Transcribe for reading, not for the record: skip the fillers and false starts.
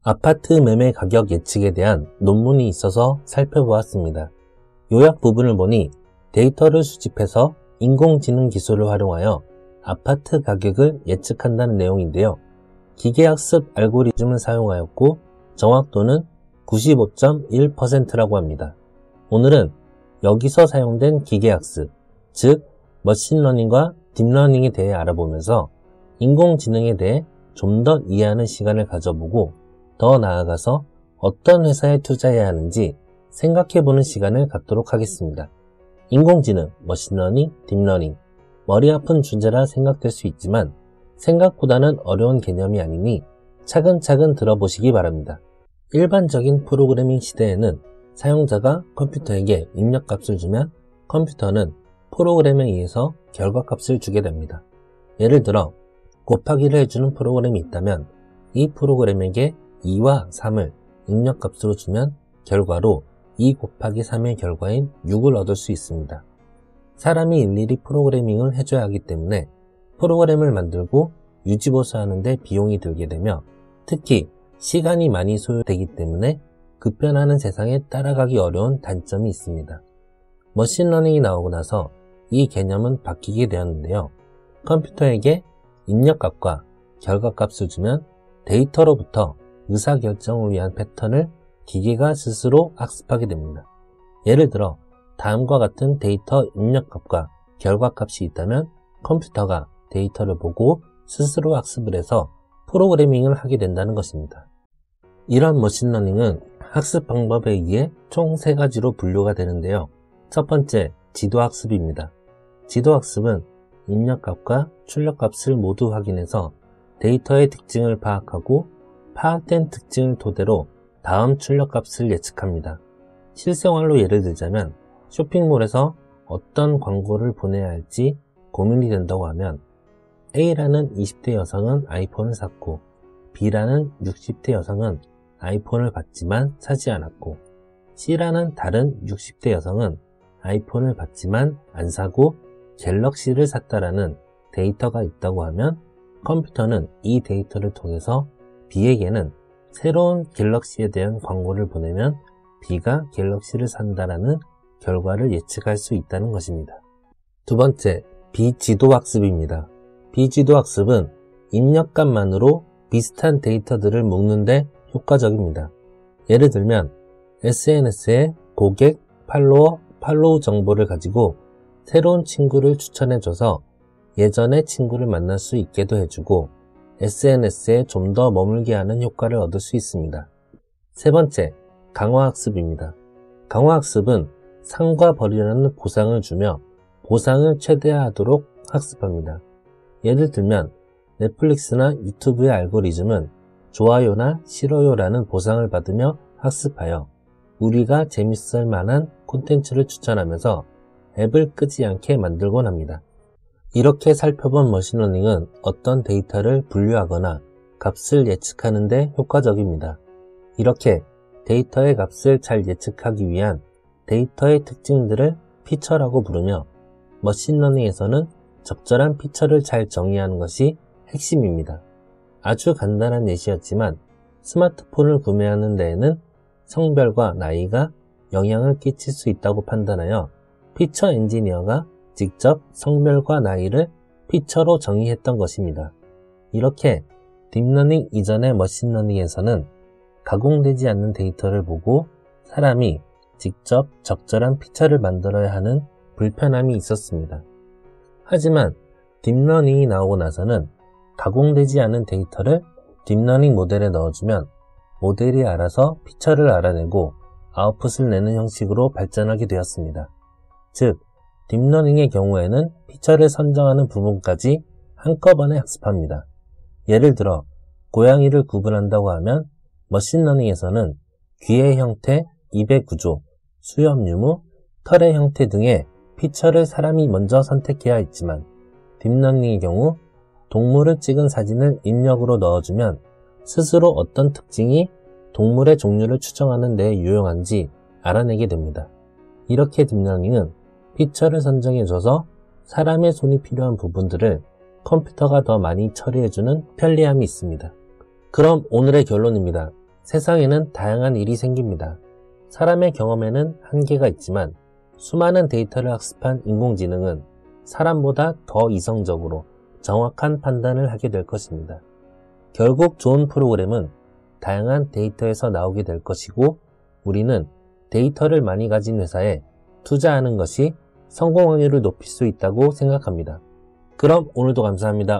아파트 매매 가격 예측에 대한 논문이 있어서 살펴보았습니다. 요약 부분을 보니 데이터를 수집해서 인공지능 기술을 활용하여 아파트 가격을 예측한다는 내용인데요. 기계학습 알고리즘을 사용하였고 정확도는 95.1%라고 합니다. 오늘은 여기서 사용된 기계학습, 즉 머신러닝과 딥러닝에 대해 알아보면서 인공지능에 대해 좀 더 이해하는 시간을 가져보고 더 나아가서 어떤 회사에 투자해야 하는지 생각해보는 시간을 갖도록 하겠습니다. 인공지능, 머신러닝, 딥러닝, 머리 아픈 주제라 생각될 수 있지만 생각보다는 어려운 개념이 아니니 차근차근 들어보시기 바랍니다. 일반적인 프로그래밍 시대에는 사용자가 컴퓨터에게 입력값을 주면 컴퓨터는 프로그램에 의해서 결과값을 주게 됩니다. 예를 들어 곱하기를 해주는 프로그램이 있다면 이 프로그램에게 2와 3을 입력값으로 주면 결과로 2 곱하기 3의 결과인 6을 얻을 수 있습니다. 사람이 일일이 프로그래밍을 해줘야 하기 때문에 프로그램을 만들고 유지보수하는 데 비용이 들게 되며 특히 시간이 많이 소요되기 때문에 급변하는 세상에 따라가기 어려운 단점이 있습니다. 머신러닝이 나오고 나서 이 개념은 바뀌게 되었는데요. 컴퓨터에게 입력값과 결과값을 주면 데이터로부터 의사결정을 위한 패턴을 기계가 스스로 학습하게 됩니다. 예를 들어 다음과 같은 데이터 입력값과 결과값이 있다면 컴퓨터가 데이터를 보고 스스로 학습을 해서 프로그래밍을 하게 된다는 것입니다. 이런 머신러닝은 학습 방법에 의해 총 3가지로 분류가 되는데요. 첫 번째, 지도학습입니다. 지도학습은 입력값과 출력값을 모두 확인해서 데이터의 특징을 파악하고 파악된 특징을 토대로 다음 출력값을 예측합니다. 실생활로 예를 들자면 쇼핑몰에서 어떤 광고를 보내야 할지 고민이 된다고 하면 A라는 20대 여성은 아이폰을 샀고 B라는 60대 여성은 아이폰을 받지만 사지 않았고 C라는 다른 60대 여성은 아이폰을 받지만 안 사고 갤럭시를 샀다라는 데이터가 있다고 하면 컴퓨터는 이 데이터를 통해서 B에게는 새로운 갤럭시에 대한 광고를 보내면 B가 갤럭시를 산다라는 결과를 예측할 수 있다는 것입니다. 두 번째, 비지도학습입니다. 비지도학습은 입력값만으로 비슷한 데이터들을 묶는 데 효과적입니다. 예를 들면 SNS에 고객, 팔로우 정보를 가지고 새로운 친구를 추천해줘서 예전의 친구를 만날 수 있게도 해주고 SNS에 좀 더 머물게 하는 효과를 얻을 수 있습니다. 세 번째, 강화학습입니다. 강화학습은 상과 벌이라는 보상을 주며 보상을 최대화하도록 학습합니다. 예를 들면 넷플릭스나 유튜브의 알고리즘은 좋아요나 싫어요라는 보상을 받으며 학습하여 우리가 재밌을 만한 콘텐츠를 추천하면서 앱을 끄지 않게 만들곤 합니다. 이렇게 살펴본 머신러닝은 어떤 데이터를 분류하거나 값을 예측하는 데 효과적입니다. 이렇게 데이터의 값을 잘 예측하기 위한 데이터의 특징들을 피처라고 부르며 머신러닝에서는 적절한 피처를 잘 정의하는 것이 핵심입니다. 아주 간단한 예시였지만 스마트폰을 구매하는 데에는 성별과 나이가 영향을 끼칠 수 있다고 판단하여 피처 엔지니어가 직접 성별과 나이를 피처로 정의했던 것입니다. 이렇게 딥러닝 이전의 머신러닝에서는 가공되지 않는 데이터를 보고 사람이 직접 적절한 피처를 만들어야 하는 불편함이 있었습니다. 하지만 딥러닝이 나오고 나서는 가공되지 않은 데이터를 딥러닝 모델에 넣어주면 모델이 알아서 피처를 알아내고 아웃풋을 내는 형식으로 발전하게 되었습니다. 즉, 딥러닝의 경우에는 피처를 선정하는 부분까지 한꺼번에 학습합니다. 예를 들어 고양이를 구분한다고 하면 머신러닝에서는 귀의 형태, 입의 구조, 수염 유무, 털의 형태 등의 피처를 사람이 먼저 선택해야 했지만 딥러닝의 경우 동물을 찍은 사진을 입력으로 넣어주면 스스로 어떤 특징이 동물의 종류를 추정하는 데 유용한지 알아내게 됩니다. 이렇게 딥러닝은 피처를 선정해줘서 사람의 손이 필요한 부분들을 컴퓨터가 더 많이 처리해주는 편리함이 있습니다. 그럼 오늘의 결론입니다. 세상에는 다양한 일이 생깁니다. 사람의 경험에는 한계가 있지만 수많은 데이터를 학습한 인공지능은 사람보다 더 이성적으로 정확한 판단을 하게 될 것입니다. 결국 좋은 프로그램은 다양한 데이터에서 나오게 될 것이고 우리는 데이터를 많이 가진 회사에 투자하는 것이 성공 확률을 높일 수 있다고 생각합니다. 그럼 오늘도 감사합니다.